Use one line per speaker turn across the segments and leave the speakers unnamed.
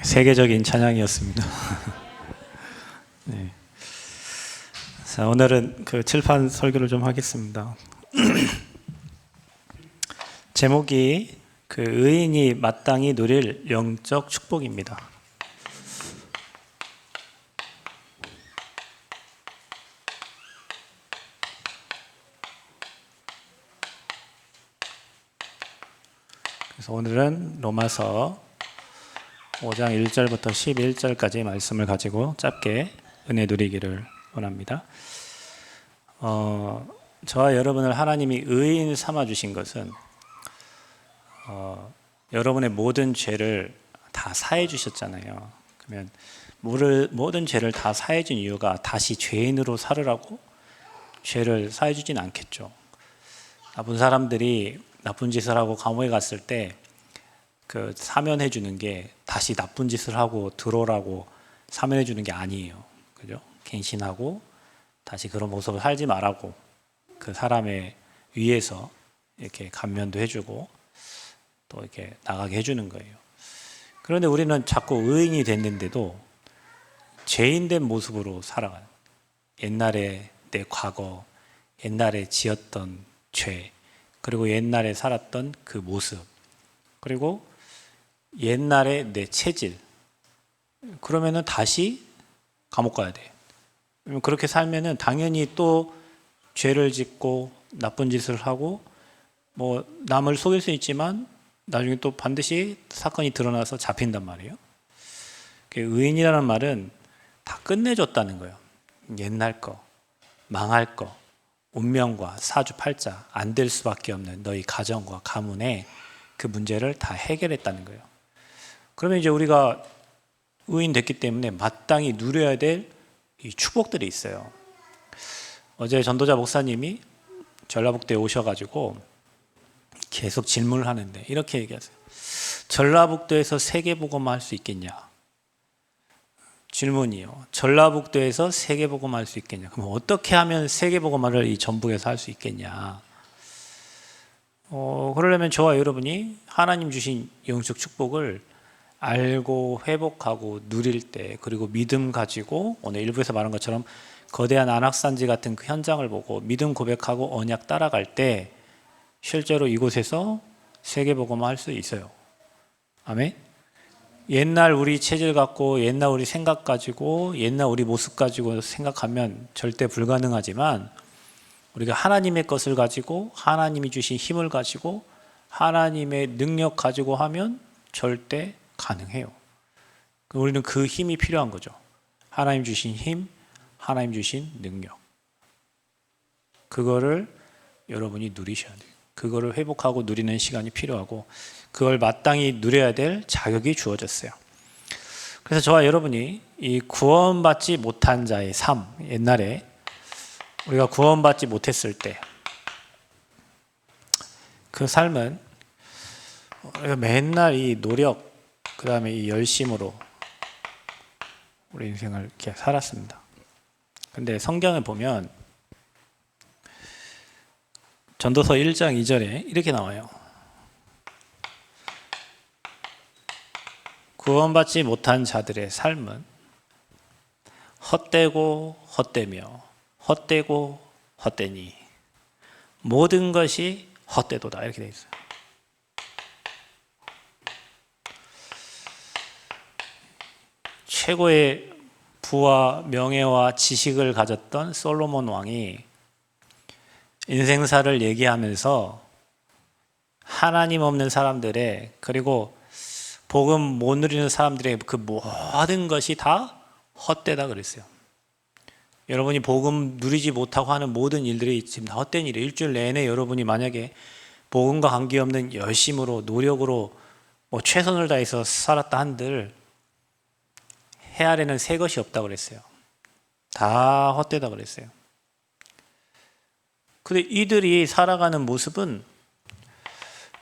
세계적인 찬양이었습니다. 네. 자, 오늘은 그 칠판 설교를 좀 하겠습니다. 제목이 그 의인이 마땅히 누릴 영적 축복입니다. 그래서 오늘은 로마서 5장 1절부터 11절까지 말씀을 가지고 짧게 은혜 누리기를 원합니다. 저와 여러분을 하나님이 의인 삼아 주신 것은 여러분의 모든 죄를 다 사해 주셨잖아요. 그러면 모든 죄를 다 사해 준 이유가 다시 죄인으로 살으라고 죄를 사해 주진 않겠죠. 나쁜 사람들이 나쁜 짓을 하고 감옥에 갔을 때 그 사면해 주는 게 다시 나쁜 짓을 하고 들어오라고 사면해 주는 게 아니에요. 그죠? 갱신하고 다시 그런 모습을 살지 말라고 그 사람의 위에서 이렇게 감면도 해주고 또 이렇게 나가게 해주는 거예요. 그런데 우리는 자꾸 의인이 됐는데도 죄인된 모습으로 살아가요. 옛날에 내 과거, 옛날에 지었던 죄, 그리고 옛날에 살았던 그 모습, 그리고 옛날에 내 체질, 그러면은 다시 감옥 가야 돼. 그렇게 살면은 당연히 또 죄를 짓고 나쁜 짓을 하고 뭐 남을 속일 수 있지만 나중에 또 반드시 사건이 드러나서 잡힌단 말이에요. 의인이라는 말은 다 끝내줬다는 거예요. 옛날 거, 망할 거, 운명과 사주팔자 안 될 수밖에 없는 너희 가정과 가문의 그 문제를 다 해결했다는 거예요. 그러면 이제 우리가 의인 됐기 때문에 마땅히 누려야 될 이 축복들이 있어요. 어제 전도자 목사님이 전라북도에 오셔가지고 계속 질문을 하는데 이렇게 얘기하세요. 전라북도에서 세계복음화 할 수 있겠냐? 질문이요. 전라북도에서 세계복음화 할 수 있겠냐? 그럼 어떻게 하면 세계복음화를 이 전북에서 할 수 있겠냐? 그러려면 저와 여러분이 하나님 주신 영적 축복을 알고 회복하고 누릴 때, 그리고 믿음 가지고 오늘 일부에서 말한 것처럼 거대한 안악산지 같은 그 현장을 보고 믿음 고백하고 언약 따라갈 때 실제로 이곳에서 세계복음화 할 수 있어요. 아멘. 옛날 우리 체질 갖고 옛날 우리 생각 가지고 옛날 우리 모습 가지고 생각하면 절대 불가능하지만 우리가 하나님의 것을 가지고 하나님이 주신 힘을 가지고 하나님의 능력 가지고 하면 절대 가능해요. 우리는 그 힘이 필요한 거죠. 하나님 주신 힘, 하나님 주신 능력. 그거를 여러분이 누리셔야 돼요. 그거를 회복하고 누리는 시간이 필요하고 그걸 마땅히 누려야 될 자격이 주어졌어요. 그래서 저와 여러분이 이 구원받지 못한 자의 삶, 옛날에 우리가 구원받지 못했을 때 그 삶은 맨날 이 노력, 그 다음에 이 열심으로 우리 인생을 이렇게 살았습니다. 근데 성경을 보면 전도서 1장 2절에 이렇게 나와요. 구원받지 못한 자들의 삶은 헛되고 헛되며 헛되고 헛되니 모든 것이 헛되도다. 이렇게 되어 있어요. 최고의 부와 명예와 지식을 가졌던 솔로몬 왕이 인생사를 얘기하면서 하나님 없는 사람들의, 그리고 복음 못 누리는 사람들의 그 모든 것이 다 헛되다 그랬어요. 여러분이 복음 누리지 못하고 하는 모든 일들이 지금 다 헛된 일이에요. 일주일 내내 여러분이 만약에 복음과 관계없는 열심으로 노력으로 최선을 다해서 살았다 한들 해 아래는 새 것이 없다고 그랬어요. 다 헛되다 그랬어요. 근데 이들이 살아가는 모습은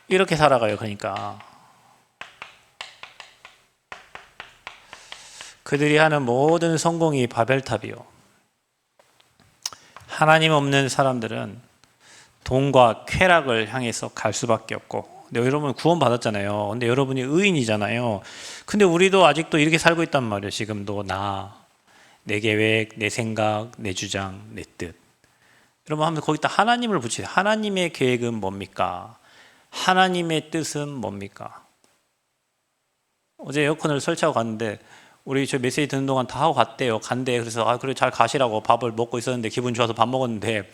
이렇게 살아가요. 그러니까 그들이 하는 모든 성공이 바벨탑이요. 하나님 없는 사람들은 돈과 쾌락을 향해서 갈 수밖에 없고 근데 여러분 구원 받았잖아요. 근데 여러분이 의인이잖아요. 근데 우리도 아직도 이렇게 살고 있단 말이에요. 지금도 내 계획, 내 생각, 내 주장, 내 뜻. 여러분 하면 거기다 하나님을 붙이세요. 하나님의 계획은 뭡니까? 하나님의 뜻은 뭡니까? 어제 에어컨을 설치하고 갔는데 우리 저 메시지 듣는 동안 다 하고 갔대요. 간대. 그래서 그래 잘 가시라고 밥을 먹고 있었는데 기분 좋아서 밥 먹었는데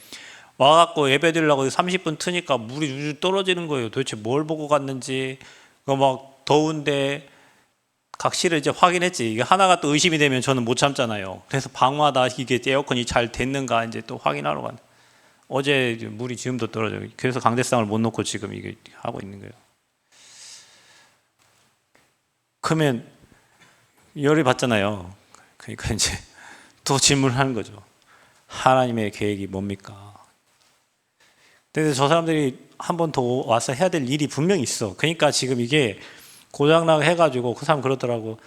와갖고 예배 드리려고 30분 트니까 물이 줄줄 떨어지는 거예요. 도대체 뭘 보고 갔는지. 막 더운데 각실을 이제 확인했지. 이게 하나가 또 의심이 되면 저는 못 참잖아요. 그래서 방마다 이게 에어컨이 잘 됐는가 이제 또 확인하러 갔는데 어제 물이 지금도 떨어져요. 그래서 강대상을 못 놓고 지금 이게 하고 있는 거예요. 그러면 열이 받잖아요. 그러니까 이제 또 질문하는 거죠. 하나님의 계획이 뭡니까? 근데 저 사람들이 한 번 더 와서 해야 될 일이 분명히 있어. 그러니까 지금 이게 고장나고 해가지고 그 사람 그러더라고.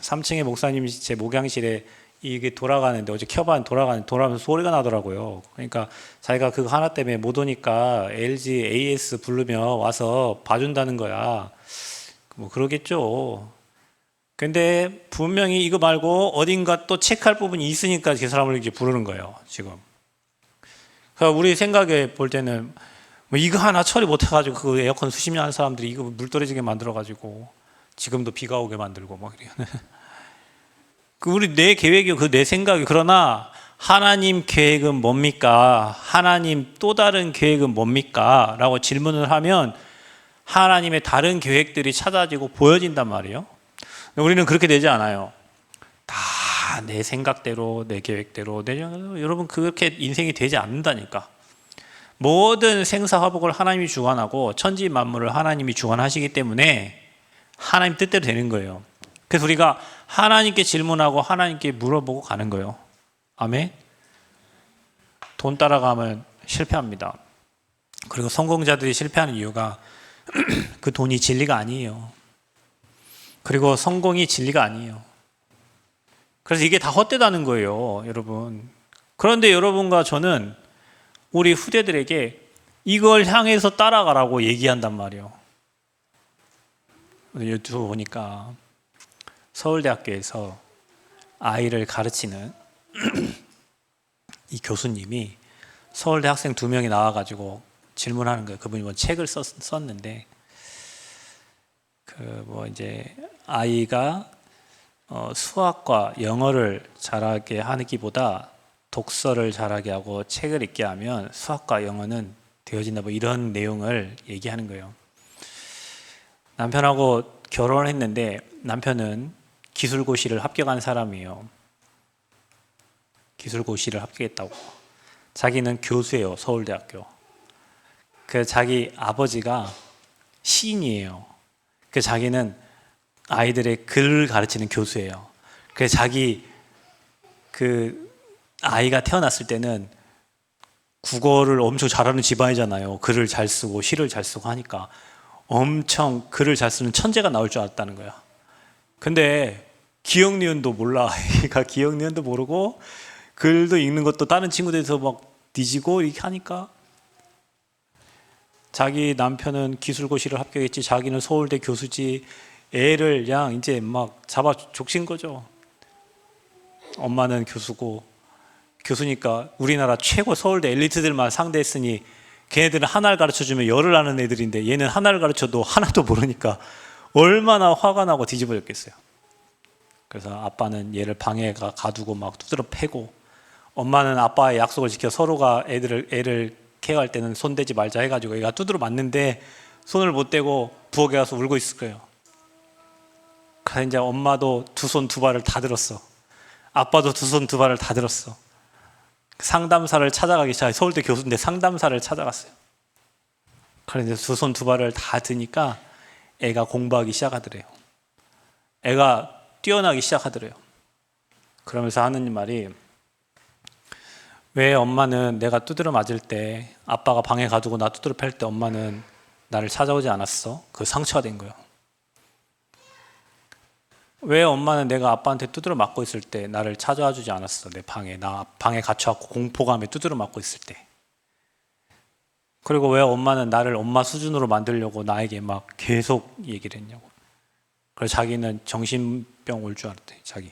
3층에 목사님 제 목양실에 이게 돌아가는데 어제 켜봤는데 돌아가면서 소리가 나더라고요. 그러니까 자기가 그거 하나 때문에 못 오니까 LG AS 부르면 와서 봐준다는 거야. 뭐 그러겠죠. 근데 분명히 이거 말고 어딘가 또 체크할 부분이 있으니까 그 사람을 이렇게 부르는 거예요, 지금. 그러니까 우리 생각에 볼 때는 뭐 이거 하나 처리 못 해가지고 그 에어컨 수십 년 한 사람들이 이거 물 떨어지게 만들어가지고 지금도 비가 오게 만들고 막 이래요. 그 우리 내 계획이 그 내 생각이 그러나 하나님 계획은 뭡니까? 하나님 또 다른 계획은 뭡니까? 라고 질문을 하면 하나님의 다른 계획들이 찾아지고 보여진단 말이에요. 우리는 그렇게 되지 않아요. 다 내 생각대로, 내 계획대로, 여러분 그렇게 인생이 되지 않는다니까. 모든 생사화복을 하나님이 주관하고 천지 만물을 하나님이 주관하시기 때문에 하나님 뜻대로 되는 거예요. 그래서 우리가 하나님께 질문하고 하나님께 물어보고 가는 거예요. 아멘. 돈 따라가면 실패합니다. 그리고 성공자들이 실패하는 이유가 그 돈이 진리가 아니에요. 그리고 성공이 진리가 아니에요. 그래서 이게 다 헛되다는 거예요, 여러분. 그런데 여러분과 저는 우리 후대들에게 이걸 향해서 따라가라고 얘기한단 말이에요. 유튜브 보니까 서울대학교에서 아이를 가르치는 이 교수님이 서울대 학생 2명이 나와가지고 질문하는 거예요. 그분이 뭐 책을 썼는데 이제 아이가 수학과 영어를 잘하게 하기보다 독서를 잘하게 하고 책을 읽게 하면 수학과 영어는 되어진다, 뭐 이런 내용을 얘기하는 거예요. 남편하고 결혼을 했는데 남편은 기술고시를 합격한 사람이에요. 기술고시를 합격했다고. 자기는 교수예요, 서울대학교. 그 자기 아버지가 시인이에요. 그 자기는 아이들의 글을 가르치는 교수예요. 그래서 자기 아이가 태어났을 때는 국어를 엄청 잘하는 집안이잖아요. 글을 잘 쓰고 시를 잘 쓰고 하니까 엄청 글을 잘 쓰는 천재가 나올 줄 알았다는 거야. 근데 기억 니은도 몰라. 애가 기억 니은도 모르고 글도 읽는 것도 다른 친구들에서 막 뒤지고 이렇게 하니까 자기 남편은 기술고시를 합격했지 자기는 서울대 교수지. 애를 이제 막 잡아 족신 거죠. 엄마는 교수고 교수니까 우리나라 최고 서울대 엘리트들만 상대했으니 걔네들은 하나를 가르쳐주면 열을 아는 애들인데 얘는 하나를 가르쳐도 하나도 모르니까 얼마나 화가 나고 뒤집어졌겠어요. 그래서 아빠는 얘를 방에 가두고 막 두드러 패고 엄마는 아빠의 약속을 지켜 서로가 애를 케어할 때는 손대지 말자 해가지고 얘가 두드러 맞는데 손을 못 대고 부엌에 가서 울고 있을 거예요. 그래서 이제 엄마도 2손 2발을 다 들었어. 아빠도 2손 2발을 다 들었어. 상담사를 찾아가기 시작해. 서울대 교수인데 상담사를 찾아갔어요. 그래서 이제 2손 2발을 다 드니까 애가 공부하기 시작하더래요. 애가 뛰어나기 시작하더래요. 그러면서 하는 말이 왜 엄마는 내가 두드려 맞을 때 아빠가 방에 가두고 나 두드려 팰 때 엄마는 나를 찾아오지 않았어? 그 상처가 된 거예요. 왜 엄마는 내가 아빠한테 두드려 맞고 있을 때 나를 찾아와 주지 않았어? 내 방에 나 방에 갇혀갖고 공포감에 두드려 맞고 있을 때 그리고 왜 엄마는 나를 엄마 수준으로 만들려고 나에게 막 계속 얘기를 했냐고. 그래서 자기는 정신병 올 줄 알았대, 자기.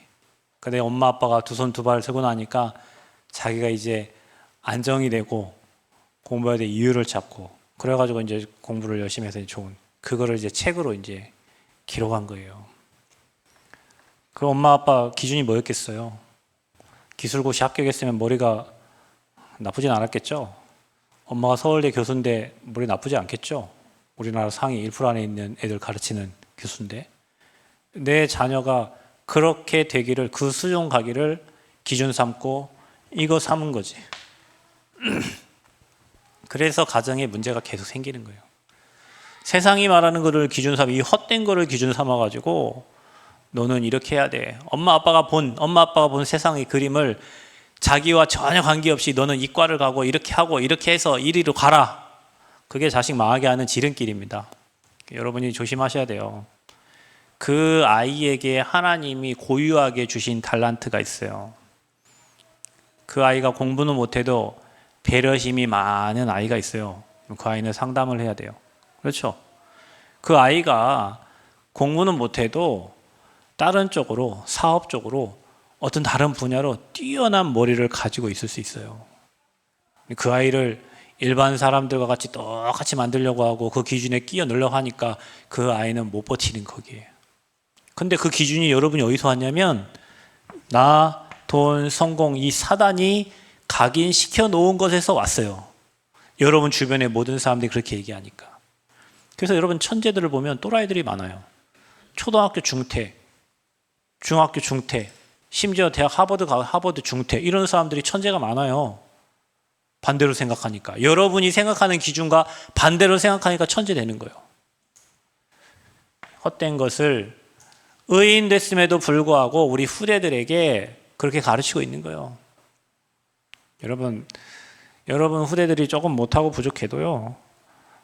근데 엄마 아빠가 두 손 두 발 서고 나니까 자기가 이제 안정이 되고 공부해야 될 이유를 찾고, 그래가지고 이제 공부를 열심히 해서 좋은, 그거를 이제 책으로 이제 기록한 거예요. 그 엄마 아빠 기준이 뭐였겠어요? 기술고시 합격했으면 머리가 나쁘진 않았겠죠? 엄마가 서울대 교수인데 머리 나쁘지 않겠죠? 우리나라 상위 1% 안에 있는 애들 가르치는 교수인데. 내 자녀가 그렇게 되기를, 그 수준 가기를 기준 삼고 이거 삼은 거지. 그래서 가정에 문제가 계속 생기는 거예요. 세상이 말하는 거를 기준 삼아, 이 헛된 거를 기준 삼아가지고 너는 이렇게 해야 돼. 엄마 아빠가 본 세상의 그림을 자기와 전혀 관계없이 너는 이과를 가고 이렇게 하고 이렇게 해서 이리로 가라. 그게 자식 망하게 하는 지름길입니다. 여러분이 조심하셔야 돼요. 그 아이에게 하나님이 고유하게 주신 달란트가 있어요. 그 아이가 공부는 못해도 배려심이 많은 아이가 있어요. 그 아이는 상담을 해야 돼요. 그렇죠? 그 아이가 공부는 못해도 다른 쪽으로, 사업적으로 어떤 다른 분야로 뛰어난 머리를 가지고 있을 수 있어요. 그 아이를 일반 사람들과 같이 똑같이 만들려고 하고 그 기준에 끼어 넣으려고 하니까 그 아이는 못 버티는 거기에요. 근데 그 기준이 여러분이 어디서 왔냐면 나, 돈, 성공, 이 사단이 각인시켜 놓은 것에서 왔어요. 여러분 주변의 모든 사람들이 그렇게 얘기하니까. 그래서 여러분 천재들을 보면 또라이들이 많아요. 초등학교 중퇴, 중학교 중퇴, 심지어 대학 하버드 가 하버드 중퇴, 이런 사람들이 천재가 많아요. 반대로 생각하니까. 여러분이 생각하는 기준과 반대로 생각하니까 천재 되는 거예요. 헛된 것을 의인 됐음에도 불구하고 우리 후대들에게 그렇게 가르치고 있는 거예요. 여러분 후대들이 조금 못하고 부족해도요,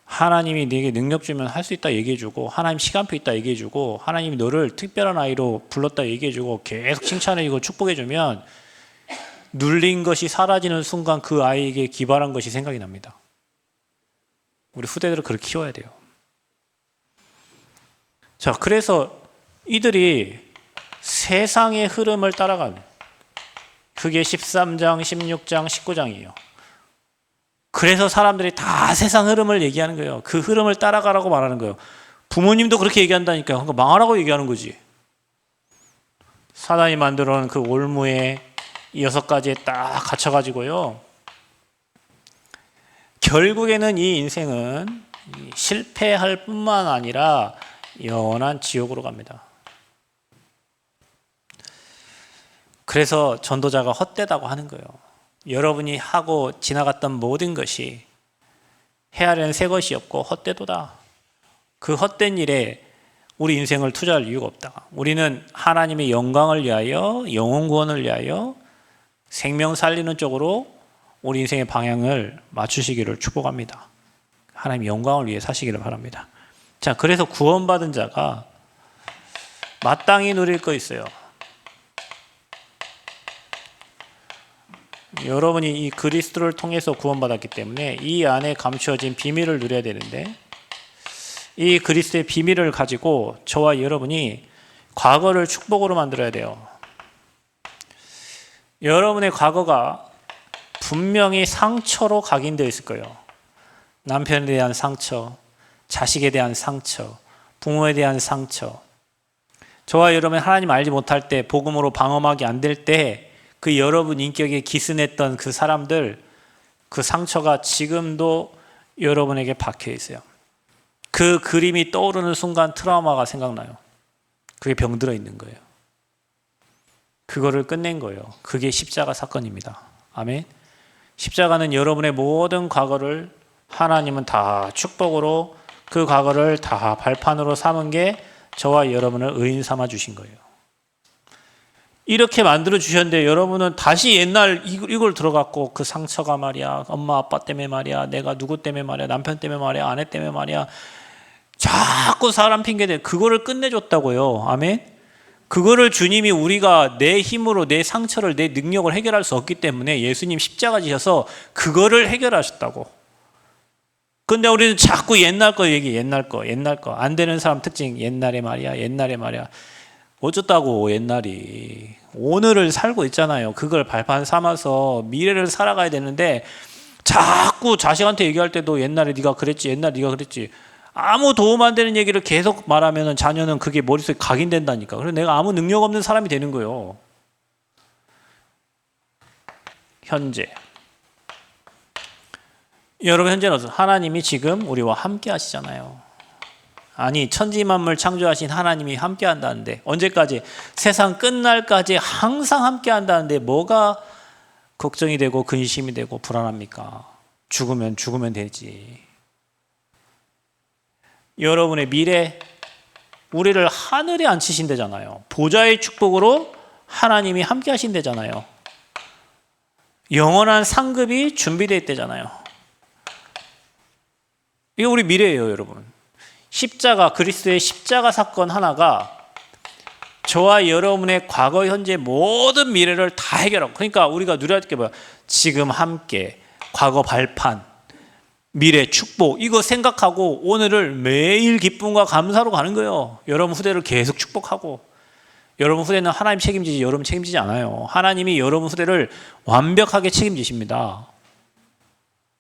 하나님이 네게 능력 주면 할 수 있다 얘기해주고, 하나님 시간표 있다 얘기해주고, 하나님이 너를 특별한 아이로 불렀다 얘기해주고, 계속 칭찬해주고 축복해주면 눌린 것이 사라지는 순간 그 아이에게 기발한 것이 생각이 납니다. 우리 후대들을 그렇게 키워야 돼요. 자, 그래서 이들이 세상의 흐름을 따라가는, 그게 13장, 16장, 19장이에요. 그래서 사람들이 다 세상 흐름을 얘기하는 거예요. 그 흐름을 따라가라고 말하는 거예요. 부모님도 그렇게 얘기한다니까요. 그러니까 망하라고 얘기하는 거지. 사단이 만들어 놓은 그 올무에 이 6가지에 딱 갇혀가지고요, 결국에는 이 인생은 실패할 뿐만 아니라 영원한 지옥으로 갑니다. 그래서 전도자가 헛되다고 하는 거예요. 여러분이 하고 지나갔던 모든 것이 헤아려는 새 것이 없고 헛되도다. 그 헛된 일에 우리 인생을 투자할 이유가 없다. 우리는 하나님의 영광을 위하여, 영혼 구원을 위하여 생명 살리는 쪽으로 우리 인생의 방향을 맞추시기를 축복합니다. 하나님 영광을 위해 사시기를 바랍니다. 자, 그래서 구원받은 자가 마땅히 누릴 거 있어요. 여러분이 이 그리스도를 통해서 구원받았기 때문에 이 안에 감추어진 비밀을 누려야 되는데, 이 그리스도의 비밀을 가지고 저와 여러분이 과거를 축복으로 만들어야 돼요. 여러분의 과거가 분명히 상처로 각인되어 있을 거예요. 남편에 대한 상처, 자식에 대한 상처, 부모에 대한 상처. 저와 여러분이 하나님 알지 못할 때, 복음으로 방어막이 안 될 때 그 여러분 인격에 기스냈던 그 사람들, 그 상처가 지금도 여러분에게 박혀 있어요. 그 그림이 떠오르는 순간 트라우마가 생각나요. 그게 병들어 있는 거예요. 그거를 끝낸 거예요. 그게 십자가 사건입니다. 아멘. 십자가는 여러분의 모든 과거를 하나님은 다 축복으로, 그 과거를 다 발판으로 삼은 게 저와 여러분을 의인 삼아 주신 거예요. 이렇게 만들어 주셨는데 여러분은 다시 옛날 이걸 들어갖고 그 상처가 말이야, 엄마 아빠 때문에 말이야, 내가 누구 때문에 말이야, 남편 때문에 말이야, 아내 때문에 말이야, 자꾸 사람 핑계대. 그거를 끝내줬다고요. 아멘. 그거를 주님이, 우리가 내 힘으로 내 상처를, 내 능력을 해결할 수 없기 때문에 예수님 십자가 지셔서 그거를 해결하셨다고. 근데 우리는 자꾸 옛날 거 얘기, 옛날 거. 안 되는 사람 특징, 옛날에 말이야. 어쩌다고 옛날이. 오늘을 살고 있잖아요. 그걸 발판 삼아서 미래를 살아가야 되는데 자꾸 자식한테 얘기할 때도 옛날에 네가 그랬지. 아무 도움 안 되는 얘기를 계속 말하면 자녀는 그게 머릿속에 각인된다니까. 그래서 내가 아무 능력 없는 사람이 되는 거예요. 현재. 여러분 현재는 어떠세요? 하나님이 지금 우리와 함께 하시잖아요. 아니 천지만물 창조하신 하나님이 함께 한다는데 언제까지? 세상 끝날까지 항상 함께 한다는데 뭐가 걱정이 되고 근심이 되고 불안합니까? 죽으면 되지. 여러분의 미래, 우리를 하늘에 앉히신대잖아요. 보좌의 축복으로 하나님이 함께 하신대잖아요. 영원한 상급이 준비되어 있대잖아요. 이게 우리 미래예요, 여러분. 십자가, 그리스도의 십자가 사건 하나가 저와 여러분의 과거, 현재 모든 미래를 다 해결하고, 그러니까 우리가 누려야 될 게 뭐야? 지금 함께, 과거 발판, 미래 축복, 이거 생각하고 오늘을 매일 기쁨과 감사로 가는 거예요. 여러분 후대를 계속 축복하고. 여러분 후대는 하나님 책임지지 여러분 책임지지 않아요. 하나님이 여러분 후대를 완벽하게 책임지십니다.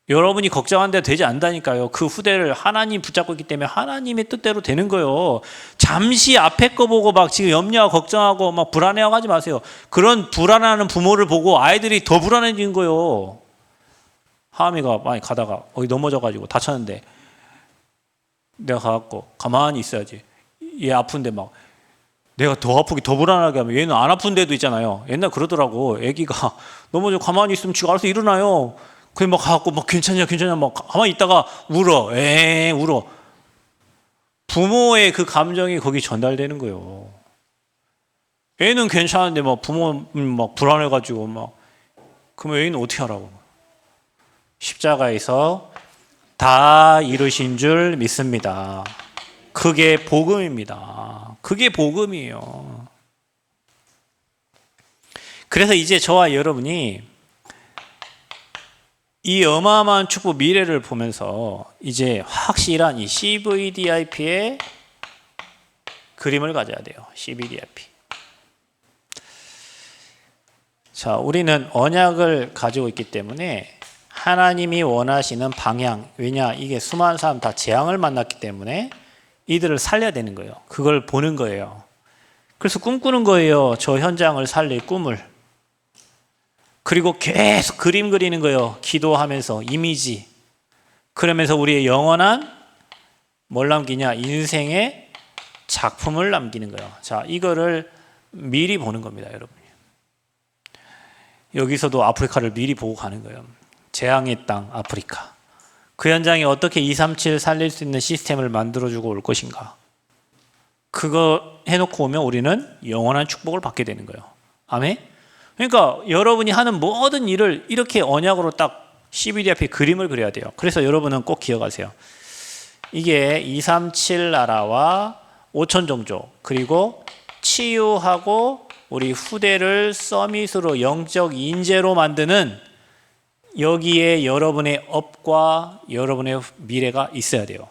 여러분이 걱정한 대로 되지 않다니까요. 그 후대를 하나님 붙잡고 있기 때문에 하나님의 뜻대로 되는 거예요. 잠시 앞에 거 보고 막 지금 염려하고 걱정하고 막 불안해하고 하지 마세요. 그런 불안해하는 부모를 보고 아이들이 더 불안해지는 거예요. 하음이가 많이 가다가 어디 넘어져가지고 다쳤는데 내가 가갖고 가만히 있어야지. 얘 아픈데 막 내가 더 아프게 더 불안하게 하면 얘는 안 아픈 데도 있잖아요. 옛날 그러더라고. 애기가 넘어져 가만히 있으면 지가 알아서 일어나요. 그냥 막 가갖고 막 괜찮냐 막 가만히 있다가 울어. 울어. 부모의 그 감정이 거기 전달되는 거예요. 애는 괜찮은데 막 부모 막 불안해가지고 막 그러면 애는 어떻게 하라고? 십자가에서 다 이루신 줄 믿습니다. 그게 복음입니다. 그게 복음이에요. 그래서 이제 저와 여러분이 이 어마어마한 축복 미래를 보면서 이제 확실한 이 CVDIP의 그림을 가져야 돼요. CVDIP. 자, 우리는 언약을 가지고 있기 때문에 하나님이 원하시는 방향, 왜냐 이게 수많은 사람 다 재앙을 만났기 때문에 이들을 살려야 되는 거예요. 그걸 보는 거예요. 그래서 꿈꾸는 거예요. 저 현장을 살릴 꿈을. 그리고 계속 그림 그리는 거예요. 기도하면서 이미지. 그러면서 우리의 영원한 뭘 남기냐? 인생의 작품을 남기는 거예요. 자, 이거를 미리 보는 겁니다, 여러분. 여기서도 아프리카를 미리 보고 가는 거예요. 재앙의 땅 아프리카. 그 현장에 어떻게 237 살릴 수 있는 시스템을 만들어주고 올 것인가. 그거 해놓고 오면 우리는 영원한 축복을 받게 되는 거예요. 아멘? 그러니까 여러분이 하는 모든 일을 이렇게 언약으로 딱 CVD 앞에 그림을 그려야 돼요. 그래서 여러분은 꼭 기억하세요. 이게 237 나라와 5천 종족 그리고 치유하고 우리 후대를 서밋으로 영적 인재로 만드는 여기에 여러분의 업과 여러분의 미래가 있어야 돼요.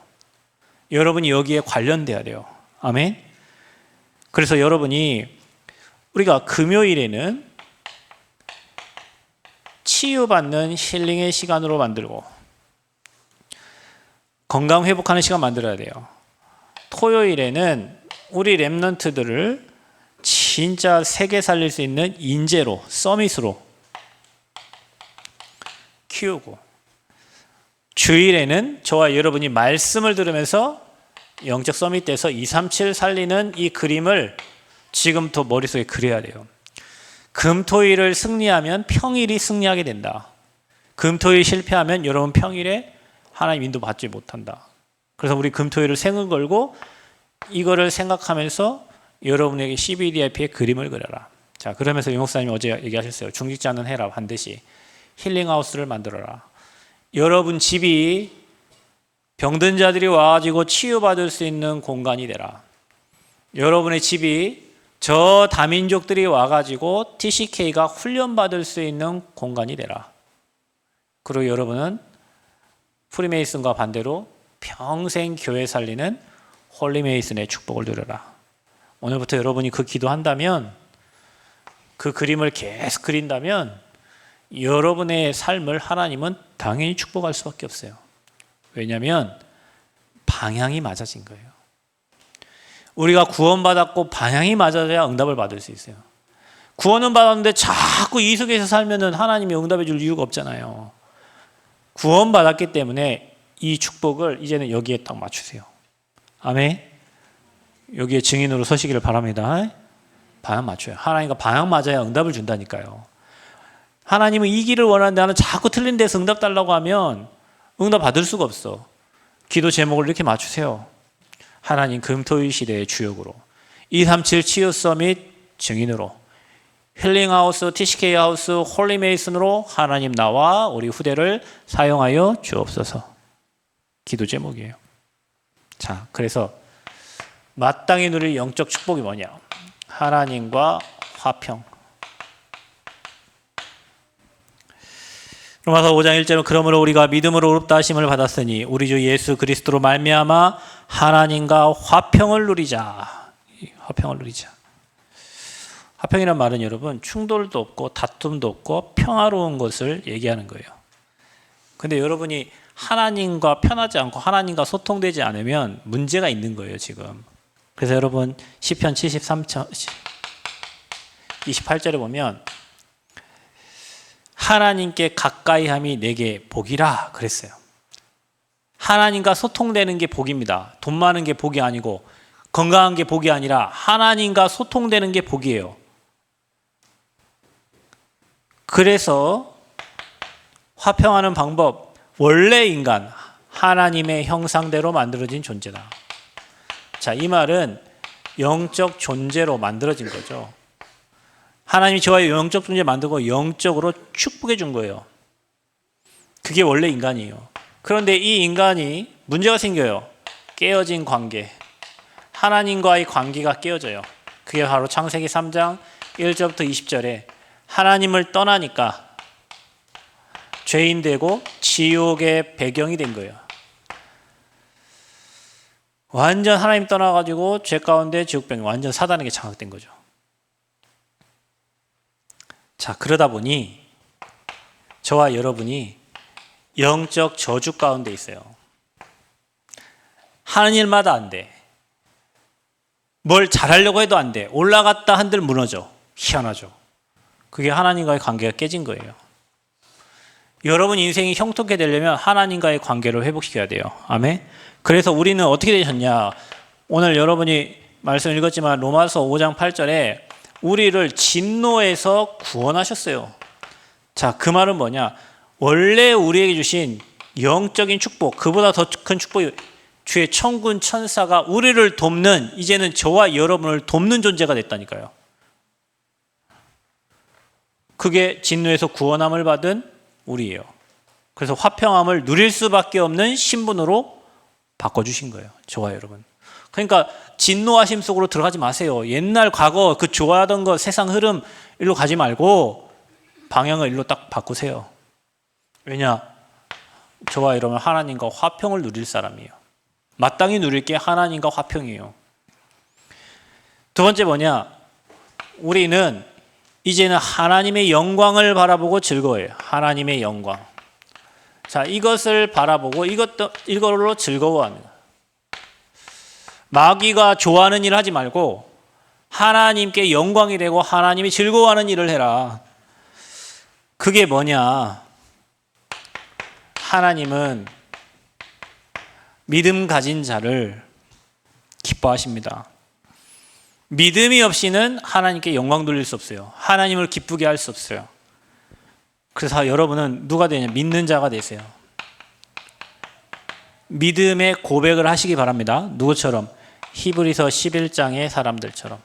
여러분이 여기에 관련돼야 돼요. 아멘. 그래서 여러분이 우리가 금요일에는 치유받는 힐링의 시간으로 만들고 건강 회복하는 시간 만들어야 돼요. 토요일에는 우리 랩런트들을 진짜 세계 살릴 수 있는 인재로 서밋으로 키우고 주일에는 저와 여러분이 말씀을 들으면서 영적 서밋 때서 237 살리는 이 그림을 지금부터 머릿속에 그려야 돼요. 금토일을 승리하면 평일이 승리하게 된다. 금토일 실패하면 여러분 평일에 하나님 인도 받지 못한다. 그래서 우리 금토일을 생을 걸고 이거를 생각하면서 여러분에게 CVDIP의 그림을 그려라. 자, 그러면서 유 목사님이 어제 얘기하셨어요. 중직지 않는 해라. 반드시 힐링하우스를 만들어라. 여러분 집이 병든 자들이 와가지고 치유받을 수 있는 공간이 되라. 여러분의 집이 저 다민족들이 와가지고 TCK가 훈련받을 수 있는 공간이 되라. 그리고 여러분은 프리메이슨과 반대로 평생 교회 살리는 홀리메이슨의 축복을 누려라. 오늘부터 여러분이 그 기도한다면, 그 그림을 계속 그린다면 여러분의 삶을 하나님은 당연히 축복할 수밖에 없어요. 왜냐하면 방향이 맞아진 거예요. 우리가 구원받았고 방향이 맞아야 응답을 받을 수 있어요. 구원은 받았는데 자꾸 이 속에서 살면은 하나님이 응답해 줄 이유가 없잖아요. 구원받았기 때문에 이 축복을 이제는 여기에 딱 맞추세요. 아멘. 여기에 증인으로 서시기를 바랍니다. 방향 맞춰요. 하나님과 방향 맞아야 응답을 준다니까요. 하나님은 이 길을 원하는데 나는 자꾸 틀린 데서 응답 달라고 하면 응답 받을 수가 없어. 기도 제목을 이렇게 맞추세요. 하나님 금토일 시대의 주역으로, 237 치유 서밋 증인으로, 힐링하우스, TCK하우스, 홀리메이슨으로 하나님 나와 우리 후대를 사용하여 주옵소서. 기도 제목이에요. 자, 그래서 마땅히 누릴 영적 축복이 뭐냐? 하나님과 화평. 로마서 5장 1절은 그러므로 우리가 믿음으로 의롭다 하심을 받았으니 우리 주 예수 그리스도로 말미암아 하나님과 화평을 누리자. 화평을 누리자. 화평이란 말은 여러분 충돌도 없고 다툼도 없고 평화로운 것을 얘기하는 거예요. 근데 여러분이 하나님과 편하지 않고 하나님과 소통되지 않으면 문제가 있는 거예요, 지금. 그래서 여러분 시편 73편 28절에 보면 하나님께 가까이함이 내게 복이라 그랬어요. 하나님과 소통되는 게 복입니다. 돈 많은 게 복이 아니고 건강한 게 복이 아니라 하나님과 소통되는 게 복이에요. 그래서 화평하는 방법, 원래 인간, 하나님의 형상대로 만들어진 존재다. 자, 이 말은 영적 존재로 만들어진 거죠. 하나님이 저와 영적 존재 만들고 영적으로 축복해 준 거예요. 그게 원래 인간이에요. 그런데 이 인간이 문제가 생겨요. 깨어진 관계. 하나님과의 관계가 깨어져요. 그게 바로 창세기 3장 1절부터 20절에 하나님을 떠나니까 죄인 되고 지옥의 배경이 된 거예요. 완전 하나님 떠나가지고 죄 가운데 지옥병이 완전 사단에게 장악된 거죠. 자, 그러다 보니 저와 여러분이 영적 저주 가운데 있어요. 하는 일마다 안 돼. 뭘 잘하려고 해도 안 돼. 올라갔다 한들 무너져. 희한하죠. 그게 하나님과의 관계가 깨진 거예요. 여러분 인생이 형통하게 되려면 하나님과의 관계를 회복시켜야 돼요. 아멘. 그래서 우리는 어떻게 되셨냐? 오늘 여러분이 말씀 읽었지만 로마서 5장 8절에 우리를 진노에서 구원하셨어요. 자, 그 말은 뭐냐? 원래 우리에게 주신 영적인 축복, 그보다 더 큰 축복이 주의 천군 천사가 우리를 돕는, 이제는 저와 여러분을 돕는 존재가 됐다니까요. 그게 진노에서 구원함을 받은 우리예요. 그래서 화평함을 누릴 수밖에 없는 신분으로 바꿔주신 거예요. 저와 여러분. 그러니까 진노하심 속으로 들어가지 마세요. 옛날 과거 그 좋아하던 거 세상 흐름 일로 가지 말고 방향을 일로 딱 바꾸세요. 왜냐? 저와 여러분 하나님과 화평을 누릴 사람이에요. 마땅히 누릴 게 하나님과 화평이에요. 두 번째 뭐냐? 우리는 이제는 하나님의 영광을 바라보고 즐거워해요. 하나님의 영광. 자, 이것을 바라보고 이걸로 즐거워하는 거예요. 마귀가 좋아하는 일을 하지 말고 하나님께 영광이 되고 하나님이 즐거워하는 일을 해라. 그게 뭐냐? 하나님은 믿음 가진 자를 기뻐하십니다. 믿음이 없이는 하나님께 영광 돌릴 수 없어요. 하나님을 기쁘게 할 수 없어요. 그래서 여러분은 누가 되냐? 믿는 자가 되세요. 믿음의 고백을 하시기 바랍니다. 누구처럼? 히브리서 11장의 사람들처럼.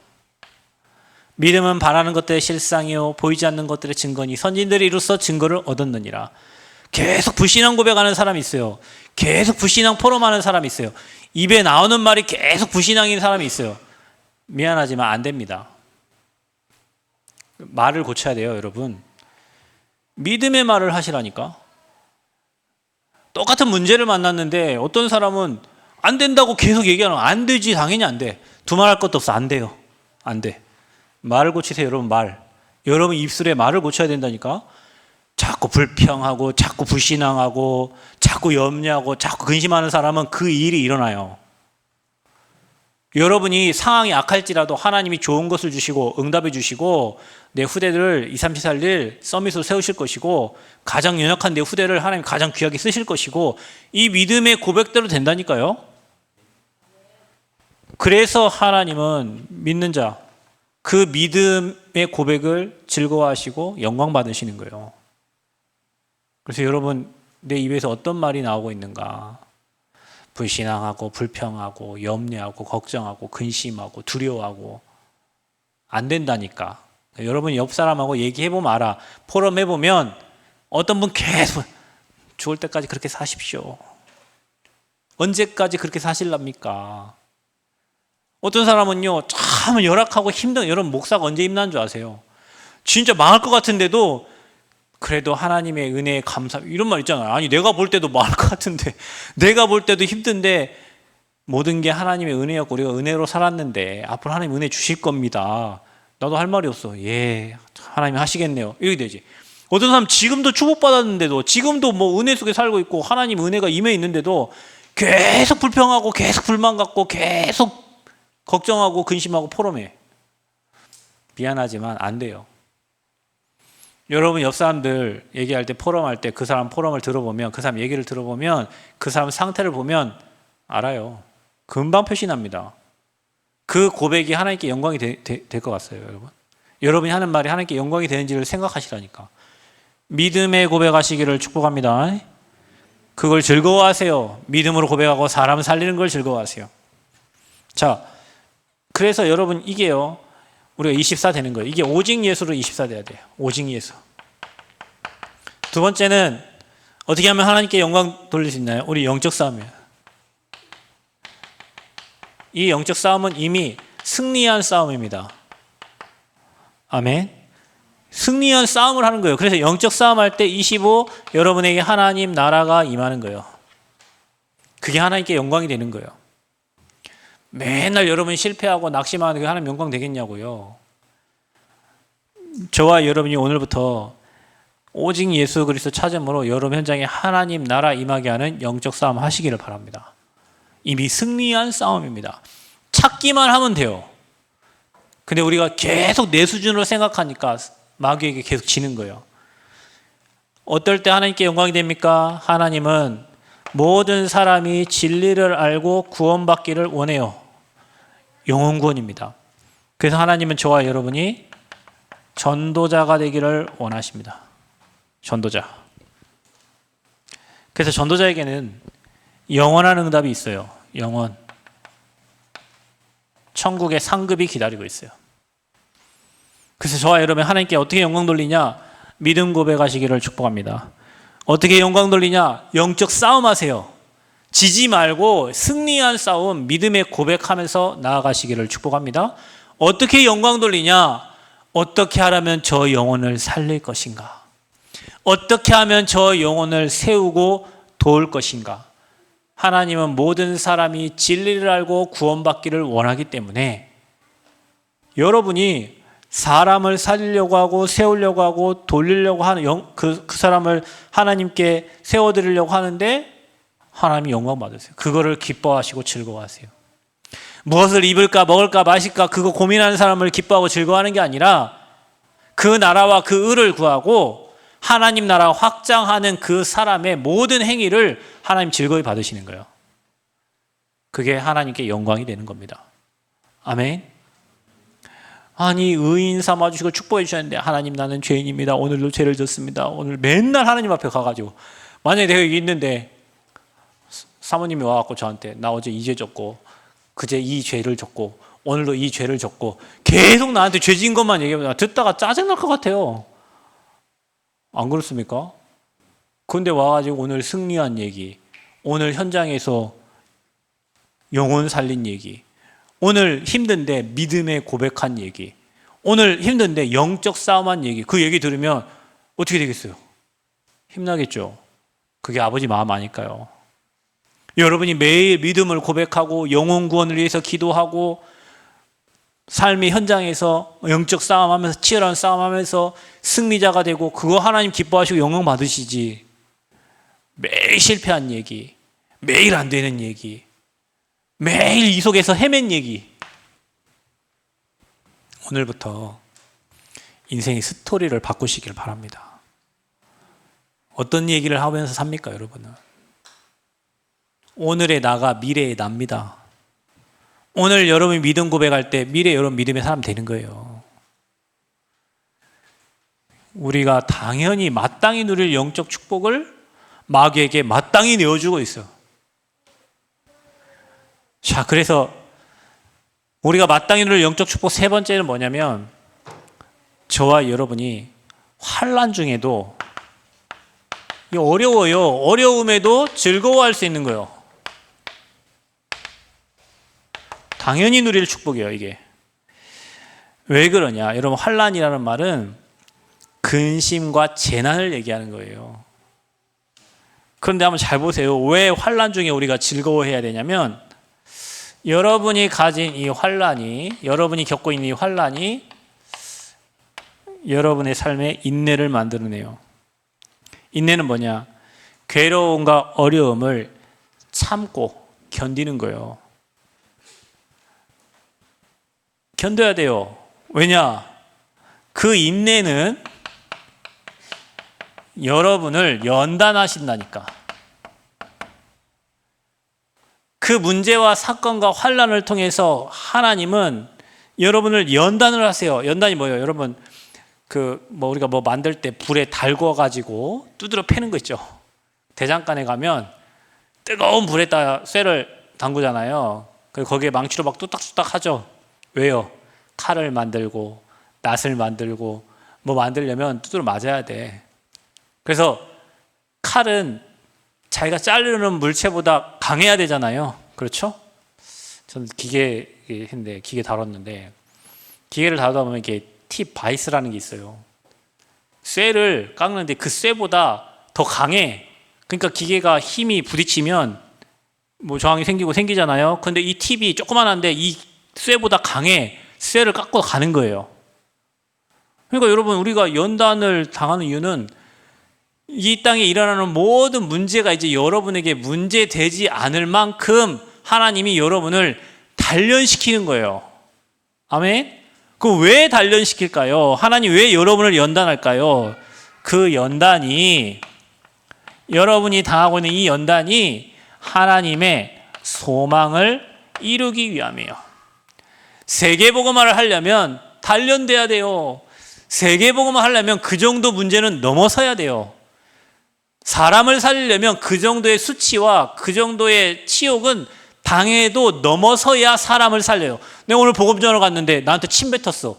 믿음은 바라는 것들의 실상이요 보이지 않는 것들의 증거니 선진들이 이로써 증거를 얻었느니라. 계속 불신앙 고백하는 사람이 있어요. 계속 불신앙 포럼하는 사람이 있어요. 입에 나오는 말이 계속 불신앙인 사람이 있어요. 미안하지만 안 됩니다. 말을 고쳐야 돼요, 여러분. 믿음의 말을 하시라니까. 똑같은 문제를 만났는데 어떤 사람은 안 된다고 계속 얘기하는 거야. 안 되지, 당연히 안 돼. 두말할 것도 없어. 안 돼요. 안 돼. 말을 고치세요, 여러분. 말. 여러분 입술에 말을 고쳐야 된다니까. 자꾸 불평하고 자꾸 불신앙하고 자꾸 염려하고 자꾸 근심하는 사람은 그 일이 일어나요. 여러분이 상황이 악할지라도 하나님이 좋은 것을 주시고 응답해 주시고 내 후대들을 2, 3, 4, 1 서밋으로 세우실 것이고 가장 연약한 내 후대를 하나님 가장 귀하게 쓰실 것이고 이 믿음의 고백대로 된다니까요. 그래서 하나님은 믿는 자, 그 믿음의 고백을 즐거워하시고 영광 받으시는 거예요. 그래서 여러분 내 입에서 어떤 말이 나오고 있는가? 불신앙하고 불평하고 염려하고 걱정하고 근심하고 두려워하고 안 된다니까. 여러분 옆 사람하고 얘기해보면 알아. 포럼해보면 어떤 분 계속 죽을 때까지 그렇게 사십시오. 언제까지 그렇게 사실랍니까? 어떤 사람은요 참 열악하고 힘든, 여러분 목사가 언제 힘난 줄 아세요? 진짜 망할 것 같은데도 그래도 하나님의 은혜에 감사, 이런 말 있잖아요. 아니 내가 볼 때도 망할 것 같은데 내가 볼 때도 힘든데 모든 게 하나님의 은혜였고 우리가 은혜로 살았는데 앞으로 하나님 은혜 주실 겁니다. 나도 할 말이 없어. 예, 하나님이 하시겠네요. 이렇게 되지. 어떤 사람 지금도 축복받았는데도 지금도 뭐 은혜 속에 살고 있고 하나님 은혜가 임해 있는데도 계속 불평하고 계속 불만 갖고 계속 걱정하고 근심하고 포럼해. 미안하지만 안 돼요. 여러분 옆 사람들 얘기할 때 포럼할 때 그 사람 포럼을 들어보면 그 사람 얘기를 들어보면 그 사람 상태를 보면 알아요. 금방 표시납니다. 그 고백이 하나님께 영광이 될 것 같아요. 여러분 여러분이 하는 말이 하나님께 영광이 되는지를 생각하시라니까. 믿음의 고백하시기를 축복합니다. 그걸 즐거워하세요. 믿음으로 고백하고 사람 살리는 걸 즐거워하세요. 자, 그래서 여러분 이게요 우리가 24 되는 거예요. 이게 오직 예수로 24 돼야 돼요. 오직 예수. 두 번째는 어떻게 하면 하나님께 영광 돌릴 수 있나요? 우리 영적 싸움이에요. 이 영적 싸움은 이미 승리한 싸움입니다. 아멘. 승리한 싸움을 하는 거예요. 그래서 영적 싸움 할 때 25 여러분에게 하나님 나라가 임하는 거예요. 그게 하나님께 영광이 되는 거예요. 맨날 여러분이 실패하고 낙심하는 게 하나님 영광 되겠냐고요. 저와 여러분이 오늘부터 오직 예수 그리스도 찾음으로 여러분 현장에 하나님 나라 임하게 하는 영적 싸움 하시기를 바랍니다. 이미 승리한 싸움입니다. 찾기만 하면 돼요. 근데 우리가 계속 내 수준으로 생각하니까 마귀에게 계속 지는 거예요. 어떨 때 하나님께 영광이 됩니까? 하나님은 모든 사람이 진리를 알고 구원받기를 원해요. 영혼 구원입니다. 그래서 하나님은 저와 여러분이 전도자가 되기를 원하십니다. 전도자. 그래서 전도자에게는 영원한 응답이 있어요. 영원. 천국의 상급이 기다리고 있어요. 그래서 저와 여러분 하나님께 어떻게 영광 돌리냐? 믿음 고백하시기를 축복합니다. 어떻게 영광 돌리냐? 영적 싸움하세요. 지지 말고 승리한 싸움 믿음의 고백하면서 나아가시기를 축복합니다. 어떻게 영광 돌리냐? 어떻게 하라면 저 영혼을 살릴 것인가? 어떻게 하면 저 영혼을 세우고 도울 것인가? 하나님은 모든 사람이 진리를 알고 구원받기를 원하기 때문에 여러분이 사람을 살리려고 하고 세우려고 하고 돌리려고 하는 그 사람을 하나님께 세워드리려고 하는데 하나님이 영광 받으세요. 그거를 기뻐하시고 즐거워하세요. 무엇을 입을까 먹을까 마실까 그거 고민하는 사람을 기뻐하고 즐거워하는 게 아니라 그 나라와 그 의를 구하고 하나님 나라 확장하는 그 사람의 모든 행위를 하나님 즐거이 받으시는 거예요. 그게 하나님께 영광이 되는 겁니다. 아멘. 아니 의인 삼아주시고 축복해 주셨는데 하나님 나는 죄인입니다. 오늘도 죄를 졌습니다. 오늘 맨날 하나님 앞에 가가지고 만약에 내가 여기 있는데 사모님이 와갖고 저한테 나 어제 이 죄 졌고 그제 이 죄를 졌고 오늘도 이 죄를 졌고 계속 나한테 죄 지은 것만 얘기하면 듣다가 짜증날 것 같아요. 안 그렇습니까? 그런데 와가지고 오늘 승리한 얘기, 오늘 현장에서 영혼 살린 얘기, 오늘 힘든데 믿음의 고백한 얘기, 오늘 힘든데 영적 싸움한 얘기, 그 얘기 들으면 어떻게 되겠어요? 힘나겠죠? 그게 아버지 마음 아닐까요? 여러분이 매일 믿음을 고백하고 영혼 구원을 위해서 기도하고 삶의 현장에서 영적 싸움하면서 치열한 싸움하면서 승리자가 되고 그거 하나님 기뻐하시고 영광 받으시지. 매일 실패한 얘기, 매일 안 되는 얘기, 매일 이 속에서 헤맨 얘기. 오늘부터 인생의 스토리를 바꾸시길 바랍니다. 어떤 얘기를 하면서 삽니까, 여러분은? 오늘의 나가 미래의 납니다. 오늘 여러분이 믿음 고백할 때 미래 여러분 믿음의 사람 되는 거예요. 우리가 당연히 마땅히 누릴 영적 축복을 마귀에게 마땅히 내어주고 있어요. 자, 그래서 우리가 마땅히 누릴 영적 축복 세 번째는 뭐냐면 저와 여러분이 환난 중에도 어려워요. 어려움에도 즐거워할 수 있는 거예요. 당연히 누릴 축복이에요, 이게. 왜 그러냐? 여러분, 환난이라는 말은 근심과 재난을 얘기하는 거예요. 그런데 한번 잘 보세요. 왜 환난 중에 우리가 즐거워해야 되냐면 여러분이 가진 이 환난이, 여러분이 겪고 있는 이 환난이 여러분의 삶에 인내를 만들어내요. 인내는 뭐냐? 괴로움과 어려움을 참고 견디는 거예요. 견뎌야 돼요. 왜냐? 그 인내는 여러분을 연단하신다니까. 그 문제와 사건과 환난을 통해서 하나님은 여러분을 연단을 하세요. 연단이 뭐예요? 여러분, 우리가 만들 때 불에 달궈가지고 두드려 패는 거 있죠. 대장간에 가면 뜨거운 불에다 쇠를 담그잖아요. 그리고 거기에 망치로 막 뚝딱뚝딱 하죠. 왜요? 칼을 만들고 낫을 만들고 만들려면 두드려 맞아야 돼. 그래서 칼은 자기가 자르는 물체보다 강해야 되잖아요. 그렇죠? 저는 기계 다뤘는데 기계를 다루다 보면 이게 팁 바이스라는 게 있어요. 쇠를 깎는데 그 쇠보다 더 강해. 그러니까 기계가 힘이 부딪히면 저항이 생기잖아요. 근데 이 팁이 조그만한데 이 쇠보다 강해. 쇠를 깎고 가는 거예요. 그러니까 여러분, 우리가 연단을 당하는 이유는 이 땅에 일어나는 모든 문제가 이제 여러분에게 문제되지 않을 만큼 하나님이 여러분을 단련시키는 거예요. 아멘? 그럼 왜 단련시킬까요? 하나님 왜 여러분을 연단할까요? 그 연단이, 여러분이 당하고 있는 이 연단이 하나님의 소망을 이루기 위함이에요. 세계복음화를 하려면 단련돼야 돼요. 세계복음화 하려면 그 정도 문제는 넘어서야 돼요. 사람을 살리려면 그 정도의 수치와 그 정도의 치욕은 당해도 넘어서야 사람을 살려요. 내가 오늘 복음 전하러 갔는데 나한테 침 뱉었어.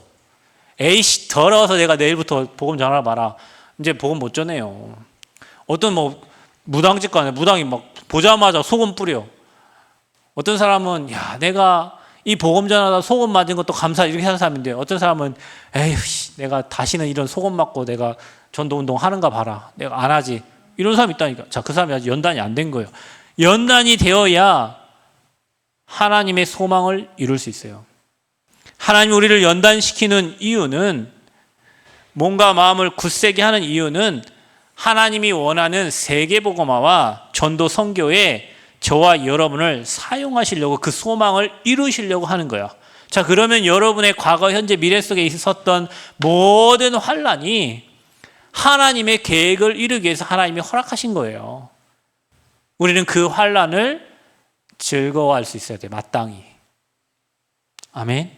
에이씨, 더러워서 내가 내일부터 복음 전하러 봐라. 이제 복음 못 전해요. 어떤 무당집 가네. 무당이 막 보자마자 소금 뿌려. 어떤 사람은 내가 이 복음 전하다 소금 맞은 것도 감사, 이렇게 하는 사람인데, 어떤 사람은 에휴, 내가 다시는 이런 소금 맞고 내가 전도 운동 하는가 봐라. 내가 안 하지. 이런 사람이 있다니까. 자, 그 사람이 아직 연단이 안 된 거예요. 연단이 되어야 하나님의 소망을 이룰 수 있어요. 하나님이 우리를 연단시키는 이유는, 몸과 마음을 굳세게 하는 이유는 하나님이 원하는 세계복음화와 전도 선교에 저와 여러분을 사용하시려고, 그 소망을 이루시려고 하는 거예요. 자, 그러면 여러분의 과거, 현재, 미래 속에 있었던 모든 환난이 하나님의 계획을 이루기 위해서 하나님이 허락하신 거예요. 우리는 그 환난을 즐거워할 수 있어야 돼, 마땅히. 아멘.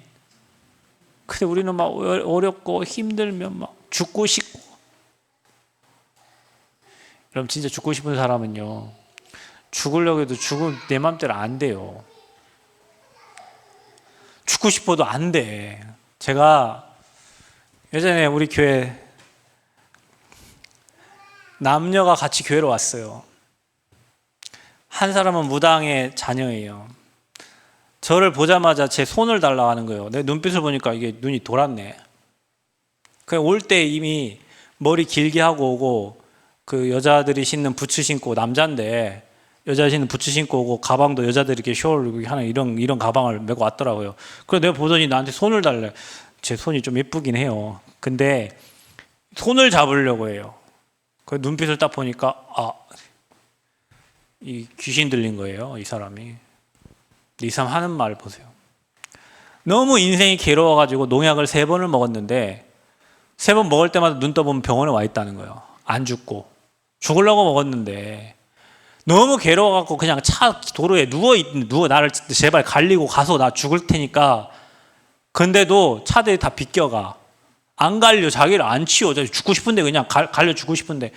근데 우리는 막 어렵고 힘들면 막 죽고 싶고. 그럼 진짜 죽고 싶은 사람은요, 죽으려고 해도 내 맘대로 안 돼요. 죽고 싶어도 안 돼. 제가 예전에 우리 교회 남녀가 같이 교회로 왔어요. 한 사람은 무당의 자녀예요. 저를 보자마자 제 손을 달라고 하는 거예요. 내 눈빛을 보니까 이게 눈이 돌았네. 그냥 올 때 이미 머리 길게 하고 오고 그 여자들이 신는 부츠 신고, 남자인데 여자 신는 부츠 신고 오고 가방도 여자들이 이렇게 숄 하는 이런 가방을 메고 왔더라고요. 그래서 내가 보더니 나한테 손을 달래. 제 손이 좀 예쁘긴 해요. 근데 손을 잡으려고 해요. 그 눈빛을 딱 보니까 이 귀신 들린 거예요, 이 사람이. 이 사람 하는 말을 보세요. 너무 인생이 괴로워가지고 농약을 3번을 먹었는데 3번 먹을 때마다 눈 떠보면 병원에 와 있다는 거예요. 안 죽고. 죽으려고 먹었는데 너무 괴로워갖고 그냥 차 도로에 누워 나를 제발 갈리고 가서 나 죽을 테니까. 근데도 차들이 다 비껴가. 안 갈려. 자기를 안 치워. 죽고 싶은데 그냥 갈려 죽고 싶은데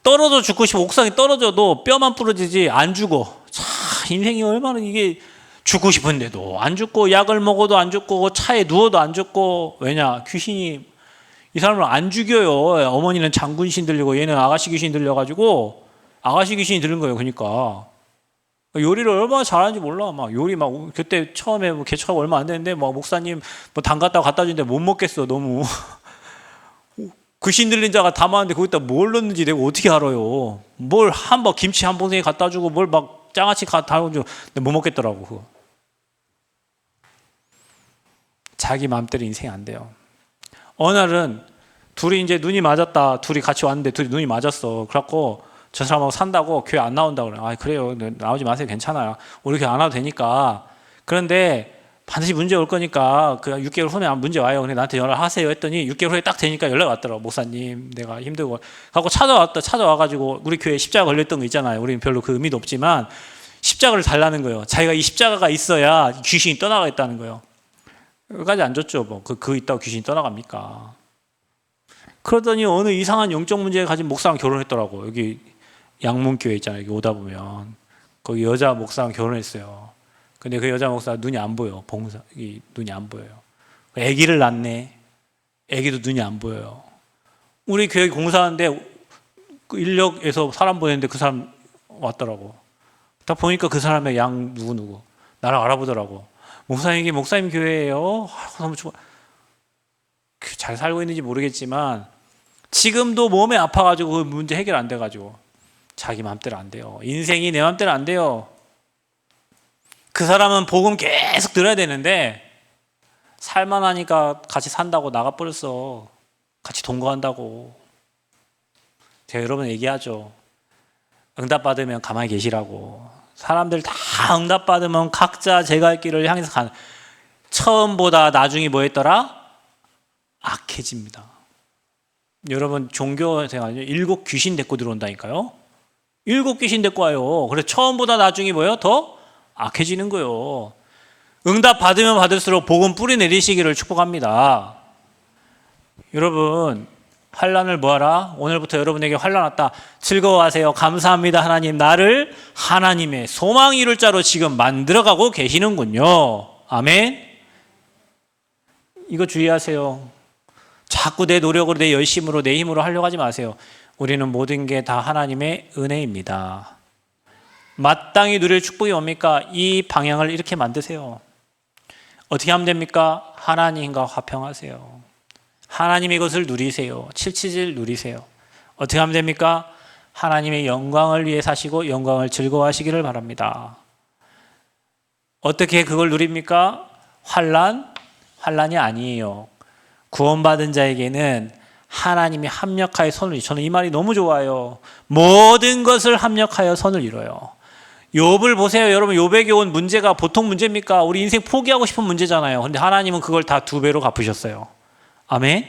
떨어져 죽고 싶어. 옥상에 떨어져도 뼈만 부러지지 안 죽어. 참 인생이 얼마나 이게 죽고 싶은데도 안 죽고 약을 먹어도 안 죽고 차에 누워도 안 죽고. 왜냐? 귀신이 이 사람을 안 죽여요. 어머니는 장군신 들리고 얘는 아가씨 귀신 들려가지고 아가씨 귀신이 들은 거예요. 그러니까 요리를 얼마나 잘하는지 몰라. 막 요리 막 그때 처음에 뭐 개척하고 얼마 안 됐는데 막 목사님 뭐 담갔다고 갖다 주는데 못 먹겠어. 너무 귀신 들린 자가 담았는데 거기다 뭘 넣는지 내가 어떻게 알아요. 뭘 한번 김치 한 봉지에 갖다 주고 뭘 막 장아찌 갖다 주고 못 먹겠더라고. 그거. 자기 마음대로 인생이 안 돼요. 어느 날은 둘이 이제 눈이 맞았다. 둘이 같이 왔는데 둘이 눈이 맞았어. 그래갖고 저 사람하고 산다고 교회 안 나온다고 그래. 그래요. 나오지 마세요. 괜찮아요. 우리 교회 안 와도 되니까. 그런데 반드시 문제 올 거니까 그 6개월 후에 문제 와요. 근데 나한테 연락을 하세요 했더니 6개월 후에 딱 되니까 연락 왔더라고. 목사님 내가 힘들고. 하고 찾아와가지고 우리 교회에 십자가 걸렸던 거 있잖아요. 우리는 별로 그 의미도 없지만 십자가를 달라는 거예요. 자기가 이 십자가가 있어야 귀신이 떠나가겠다는 거예요. 여기까지 안 줬죠. 뭐 그 있다고 귀신이 떠나갑니까? 그러더니 어느 이상한 영적 문제 가진 목사랑 결혼했더라고. 여기 양문교회 있잖아요. 여기 오다 보면 거기 여자 목사랑 결혼했어요. 근데 그 여자 목사 눈이 안 보여. 눈이 안 보여요. 아기를 낳네. 아기도 눈이 안 보여요. 우리 교회 공사하는데 그 인력에서 사람 보냈는데 그 사람 왔더라고. 딱 보니까 그 사람의 양 누구 나를 알아보더라고. 목사님 이게 목사님 교회예요. 너무 좋아. 잘 살고 있는지 모르겠지만 지금도 몸에 아파가지고 그 문제 해결 안 돼가지고 자기 마음대로 안 돼요. 인생이 내 마음대로 안 돼요. 그 사람은 복음 계속 들어야 되는데 살만하니까 같이 산다고 나가버렸어. 같이 동거한다고. 제가 여러분 얘기하죠. 응답받으면 가만히 계시라고. 사람들 다 응답받으면 각자 제가 할 길을 향해서 가는. 처음보다 나중이 뭐 했더라? 악해집니다. 여러분 종교생활 7 귀신 데리고 들어온다니까요. 7 귀신 데리고 와요. 그래서 처음보다 나중이 뭐예요? 더 악해지는 거예요. 응답 받으면 받을수록 복음 뿌리 내리시기를 축복합니다. 여러분 환난을 뭐하라? 오늘부터 여러분에게 환난 왔다. 즐거워하세요. 감사합니다. 하나님 나를 하나님의 소망 이룰 자로 지금 만들어가고 계시는군요. 아멘. 이거 주의하세요. 자꾸 내 노력으로 내 열심으로 내 힘으로 하려고 하지 마세요. 우리는 모든 게 다 하나님의 은혜입니다. 마땅히 누릴 축복이 뭡니까? 이 방향을 이렇게 만드세요. 어떻게 하면 됩니까? 하나님과 화평하세요. 하나님의 것을 누리세요. 칠칠질 누리세요. 어떻게 하면 됩니까? 하나님의 영광을 위해 사시고 영광을 즐거워하시기를 바랍니다. 어떻게 그걸 누립니까? 환난이 아니에요. 구원받은 자에게는 하나님이 합력하여 선을 이뤄요. 저는 이 말이 너무 좋아요. 모든 것을 합력하여 선을 이뤄요. 욥을 보세요. 여러분 욥에게 온 문제가 보통 문제입니까? 우리 인생 포기하고 싶은 문제잖아요. 근데 하나님은 그걸 다 2배로 갚으셨어요. 아멘.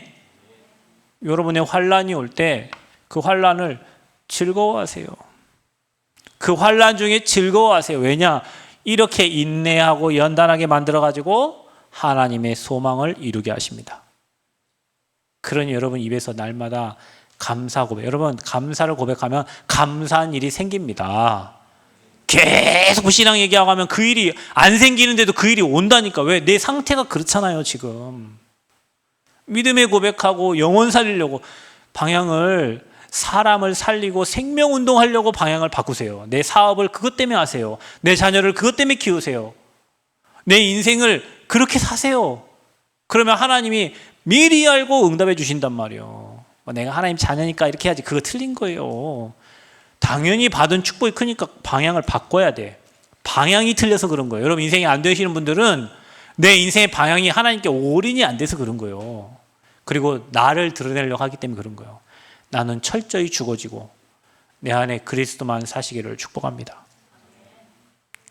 여러분의 환난이 올 때 그 환난을 즐거워하세요. 그 환난 중에 즐거워하세요. 왜냐? 이렇게 인내하고 연단하게 만들어가지고 하나님의 소망을 이루게 하십니다. 그러니 여러분 입에서 날마다 감사 고백. 여러분 감사를 고백하면 감사한 일이 생깁니다. 계속 신앙 얘기하고 하면 그 일이 안 생기는데도 그 일이 온다니까. 왜? 내 상태가 그렇잖아요 지금. 믿음의 고백하고 영혼 살리려고 방향을 사람을 살리고 생명운동 하려고 방향을 바꾸세요. 내 사업을 그것 때문에 하세요. 내 자녀를 그것 때문에 키우세요. 내 인생을 그렇게 사세요. 그러면 하나님이 미리 알고 응답해 주신단 말이에요. 뭐 내가 하나님 자녀니까 이렇게 해야지. 그거 틀린 거예요. 당연히 받은 축복이 크니까 방향을 바꿔야 돼. 방향이 틀려서 그런 거예요. 여러분 인생이 안 되시는 분들은 내 인생의 방향이 하나님께 올인이 안 돼서 그런 거예요. 그리고 나를 드러내려고 하기 때문에 그런 거예요. 나는 철저히 죽어지고 내 안에 그리스도만 사시기를 축복합니다.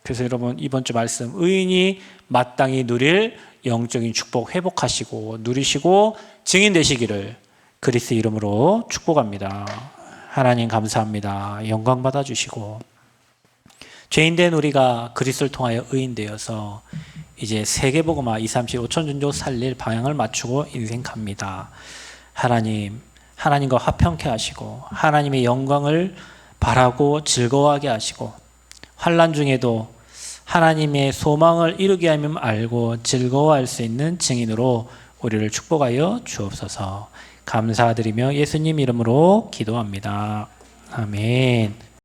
그래서 여러분 이번 주 말씀, 의인이 마땅히 누릴 영적인 축복 회복하시고 누리시고 증인 되시기를 그리스도 이름으로 축복합니다. 하나님 감사합니다. 영광 받아주시고 죄인된 우리가 그리스도를 통하여 의인 되어서 이제 세계복음화 237 5천전도 살릴 방향을 맞추고 인생 갑니다. 하나님과 화평케 하시고 하나님의 영광을 바라고 즐거워하게 하시고 환난 중에도 하나님의 소망을 이루게 하면 알고 즐거워할 수 있는 증인으로 우리를 축복하여 주옵소서. 감사드리며 예수님 이름으로 기도합니다. 아멘.